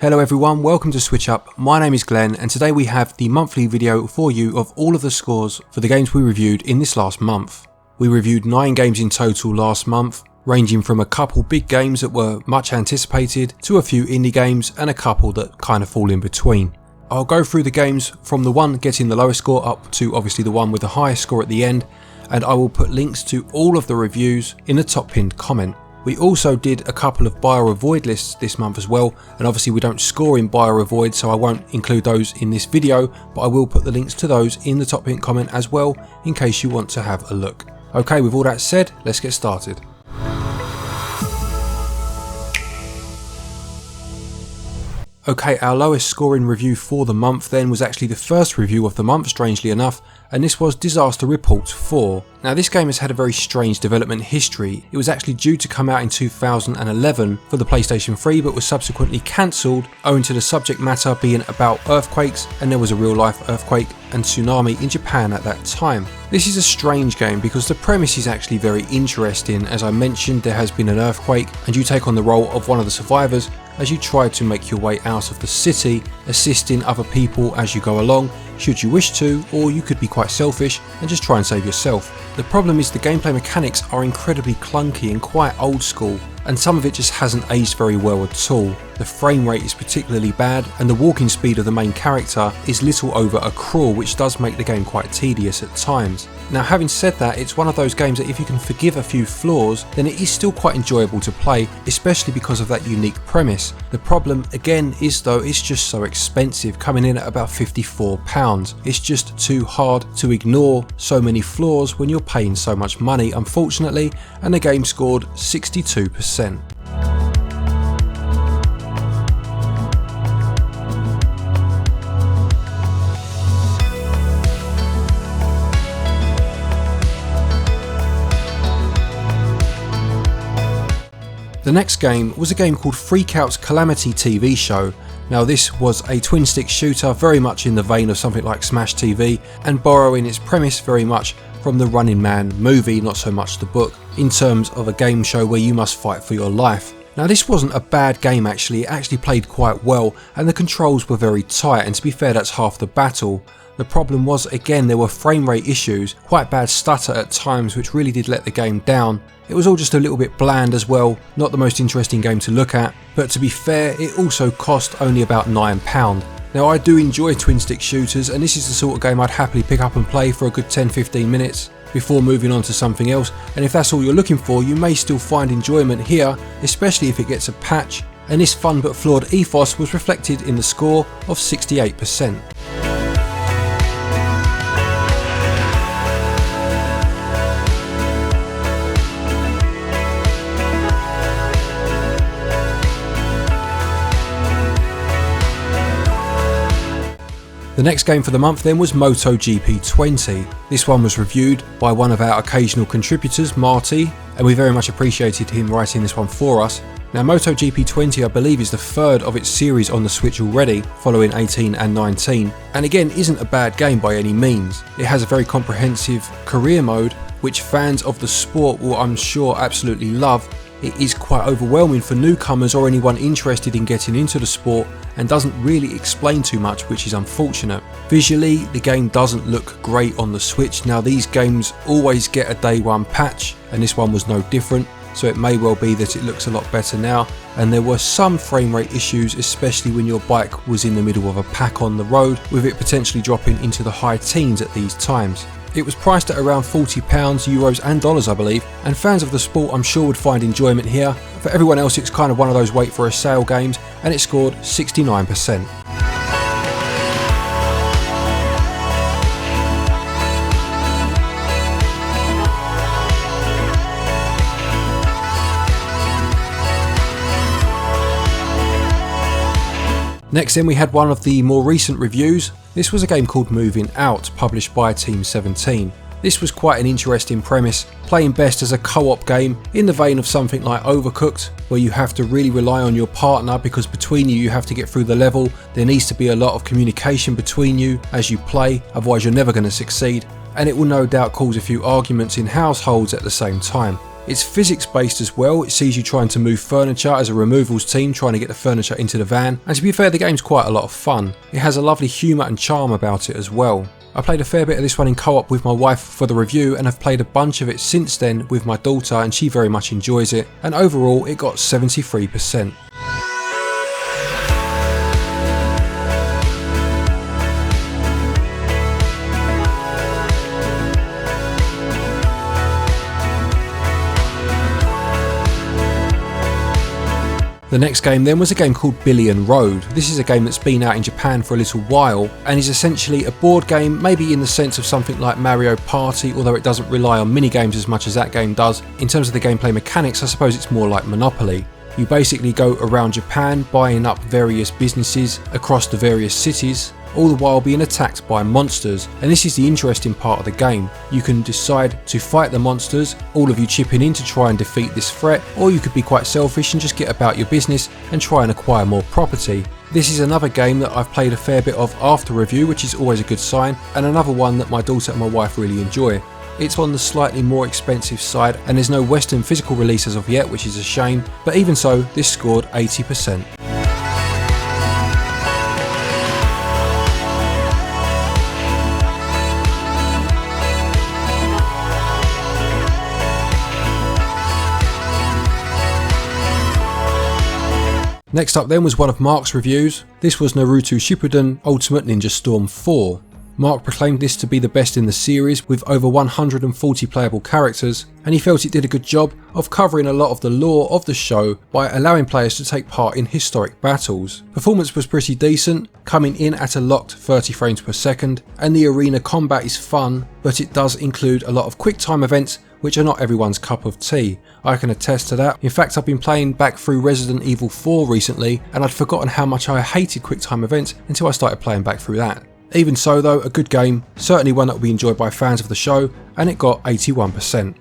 Hello everyone, welcome to SwitchUp. My name is Glen and today we have the monthly video for you of all of the scores for the games we reviewed in this last month. We reviewed 9 games in total last month, ranging from a couple big games that were much anticipated to a few indie games and a couple that kind of fall in between. I'll go through the games from the one getting the lowest score up to obviously the one with the highest score at the end, and I will put links to all of the reviews in the top pinned comment. We also did a couple of buy or avoid lists this month as well, and obviously we don't score in buy or avoid, so I won't include those in this video, but I will put the links to those in the top pinned comment as well in case you want to have a look. Okay, with all that said, let's get started. Okay, our lowest scoring review for the month then was actually the first review of the month, strangely enough, and this was Disaster Report 4. Now this game has had a very strange development history. It was actually due to come out in 2011 for the PlayStation 3 but was subsequently cancelled owing to the subject matter being about earthquakes, and there was a real life earthquake and tsunami in Japan at that time. This is a strange game because the premise is actually very interesting. As I mentioned, there has been an earthquake and you take on the role of one of the survivors as you try to make your way out of the city, assisting other people as you go along should you wish to, or you could be quite selfish and just try and save yourself. The problem is the gameplay mechanics are incredibly clunky and quite old school, and some of it just hasn't aged very well at all. The frame rate is particularly bad and the walking speed of the main character is little over a crawl, which does make the game quite tedious at times. Now having said that, it's one of those games that if you can forgive a few flaws, then it is still quite enjoyable to play, especially because of that unique premise. The problem again is though it's just so expensive, coming in at about £54. It's just too hard to ignore so many flaws when you're paying so much money, unfortunately, and the game scored 62%. The next game was a game called Freakout's Calamity TV show. Now this was a twin stick shooter very much in the vein of something like Smash TV and borrowing its premise very much from the Running Man movie, not so much the book, in terms of a game show where you must fight for your life. Now this wasn't a bad game actually, it actually played quite well and the controls were very tight, and to be fair that's half the battle. The problem was again there were frame rate issues, quite bad stutter at times which really did let the game down. It was all just a little bit bland as well, not the most interesting game to look at, but to be fair it also cost only about £9. Now I do enjoy twin stick shooters and this is the sort of game I'd happily pick up and play for a good 10-15 minutes before moving on to something else, and if that's all you're looking for you may still find enjoyment here, especially if it gets a patch, and this fun but flawed ethos was reflected in the score of 68%. The next game for the month then was MotoGP 20. This one was reviewed by one of our occasional contributors, Marty, and we very much appreciated him writing this one for us. Now MotoGP 20 I believe is the third of its series on the Switch already, following 18 and 19, and again isn't a bad game by any means. It has a very comprehensive career mode which fans of the sport will I'm sure absolutely love. It is quite overwhelming for newcomers or anyone interested in getting into the sport and doesn't really explain too much, which is unfortunate. Visually, the game doesn't look great on the Switch. Now these games always get a day one patch and this one was no different, so it may well be that it looks a lot better now, and there were some frame rate issues, especially when your bike was in the middle of a pack on the road, with it potentially dropping into the high teens at these times. It was priced at around £40, euros and dollars I believe, and fans of the sport I'm sure would find enjoyment here. For everyone else it's kind of one of those wait for a sale games, and it scored 69%. Next then we had one of the more recent reviews. This was a game called Moving Out, published by Team 17. This was quite an interesting premise, playing best as a co-op game in the vein of something like Overcooked, where you have to really rely on your partner because between you have to get through the level. There needs to be a lot of communication between you as you play, otherwise you're never going to succeed, and it will no doubt cause a few arguments in households at the same time. It's physics based as well. It sees you trying to move furniture as a removals team, trying to get the furniture into the van, and to be fair, the game's quite a lot of fun. It has a lovely humour and charm about it as well. I played a fair bit of this one in co-op with my wife for the review, and have played a bunch of it since then with my daughter, and she very much enjoys it, and overall it got 73%. The next game then was a game called Billion Road. This is a game that's been out in Japan for a little while and is essentially a board game, maybe in the sense of something like Mario Party, although it doesn't rely on mini-games as much as that game does. In terms of the gameplay mechanics, I suppose it's more like Monopoly. You basically go around Japan buying up various businesses across the various cities, all the while being attacked by monsters, and this is the interesting part of the game. You can decide to fight the monsters, all of you chipping in to try and defeat this threat, or you could be quite selfish and just get about your business and try and acquire more property. This is another game that I've played a fair bit of after review, which is always a good sign, and another one that my daughter and my wife really enjoy. It's on the slightly more expensive side, and there's no Western physical release as of yet, which is a shame, but even so, this scored 80%. Next up then was one of Mark's reviews. This was Naruto Shippuden Ultimate Ninja Storm 4. Mark proclaimed this to be the best in the series with over 140 playable characters, and he felt it did a good job of covering a lot of the lore of the show by allowing players to take part in historic battles. Performance was pretty decent, coming in at a locked 30 frames per second, and the arena combat is fun, but it does include a lot of quick time events which are not everyone's cup of tea. I can attest to that. In fact, I've been playing back through Resident Evil 4 recently, and I'd forgotten how much I hated quick time events until I started playing back through that. Even so though, a good game, certainly one that will be enjoyed by fans of the show, and it got 81%.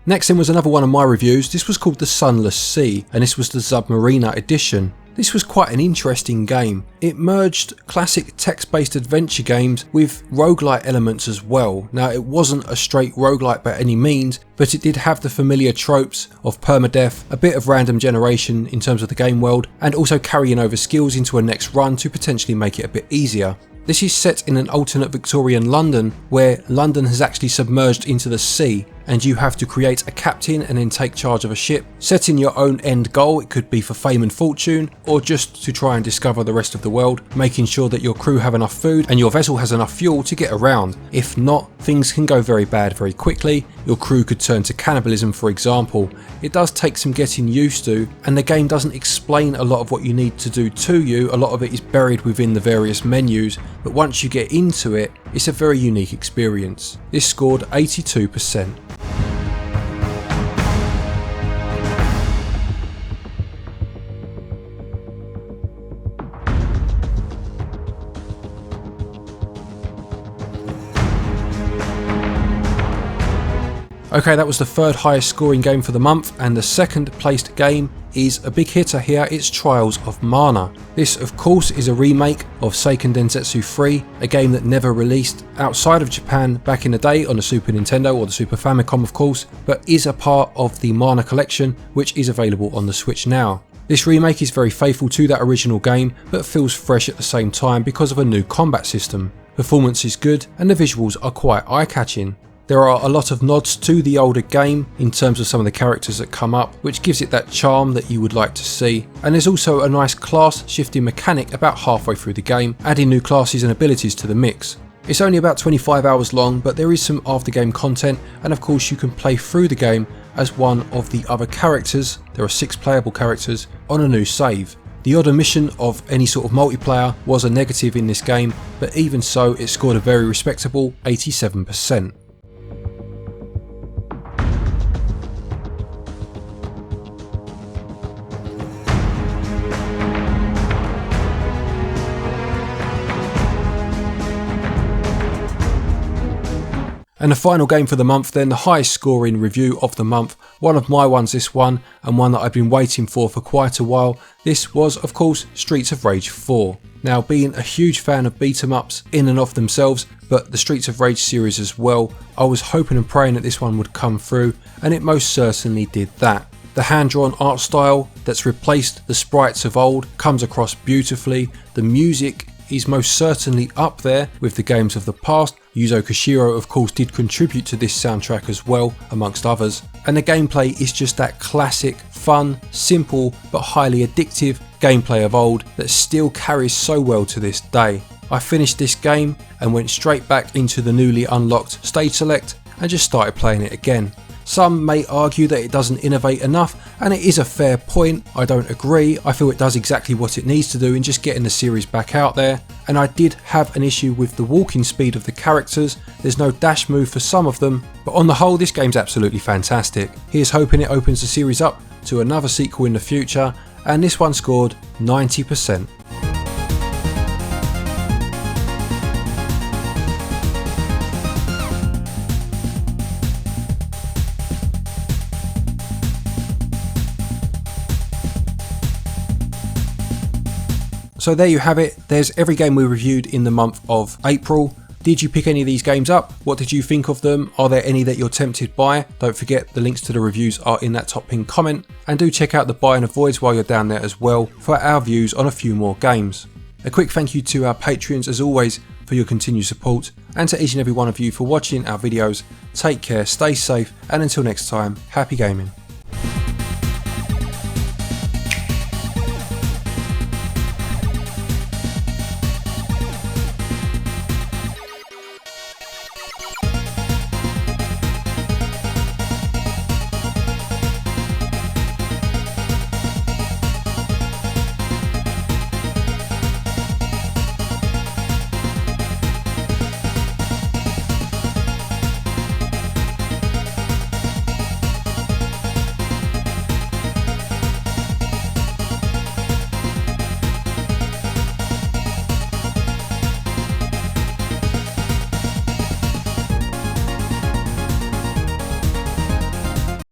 Next in was another one of my reviews. This was called the Sunless Sea, and this was the Submarina edition. This was quite an interesting game. It merged classic text-based adventure games with roguelite elements as well. Now, it wasn't a straight roguelite by any means, but it did have the familiar tropes of permadeath, a bit of random generation in terms of the game world, and also carrying over skills into a next run to potentially make it a bit easier. This is set in an alternate Victorian London, where London has actually submerged into the sea, and you have to create a captain and then take charge of a ship, setting your own end goal. It could be for fame and fortune, or just to try and discover the rest of the world, making sure that your crew have enough food and your vessel has enough fuel to get around. If not, things can go very bad very quickly. Your crew could turn to cannibalism, for example. It does take some getting used to, and the game doesn't explain a lot of what you need to do to you. A lot of it is buried within the various menus, but once you get into it, it's a very unique experience. This scored 82%. Okay, that was the third highest scoring game for the month, and the second placed game is a big hitter here. It's Trials of Mana. This of course is a remake of Seiken Densetsu 3, a game that never released outside of Japan back in the day on the Super Nintendo or the Super Famicom of course, but is a part of the Mana collection which is available on the Switch now. This remake is very faithful to that original game, but feels fresh at the same time because of a new combat system. Performance is good and the visuals are quite eye-catching. There are a lot of nods to the older game in terms of some of the characters that come up, which gives it that charm that you would like to see. And there's also a nice class shifting mechanic about halfway through the game, adding new classes and abilities to the mix. It's only about 25 hours long, but there is some after game content, and of course you can play through the game as one of the other characters. There are 6 playable characters on a new save. The odd omission of any sort of multiplayer was a negative in this game, but even so it scored a very respectable 87%. And the final game for the month then, the highest scoring review of the month, One of my ones this one, and one that I've been waiting for quite a while. This was of course Streets of Rage 4. Now, being a huge fan of beat 'em ups in and of themselves, but the Streets of Rage series as well, I was hoping and praying that this one would come through, and it most certainly did that. The hand-drawn art style that's replaced the sprites of old comes across beautifully. The music is most certainly up there with the games of the past. Yuzo Koshiro of course did contribute to this soundtrack as well, amongst others. And the gameplay is just that classic, fun, simple but highly addictive gameplay of old that still carries so well to this day. I finished this game and went straight back into the newly unlocked stage select and just started playing it again. Some may argue that it doesn't innovate enough, and it is a fair point. I don't agree. I feel it does exactly what it needs to do in just getting the series back out there. And I did have an issue with the walking speed of the characters. There's no dash move for some of them, but on the whole this game's absolutely fantastic. Here's hoping it opens the series up to another sequel in the future, and this one scored 90%. So there you have it, there's every game we reviewed in the month of April. Did you pick any of these games up? What did you think of them? Are there any that you're tempted by? Don't forget the links to the reviews are in that top pinned comment, and do check out the buy and avoids while you're down there as well for our views on a few more games. A quick thank you to our Patreons as always for your continued support, and to each and every one of you for watching our videos. Take care, stay safe, and until next time, happy gaming.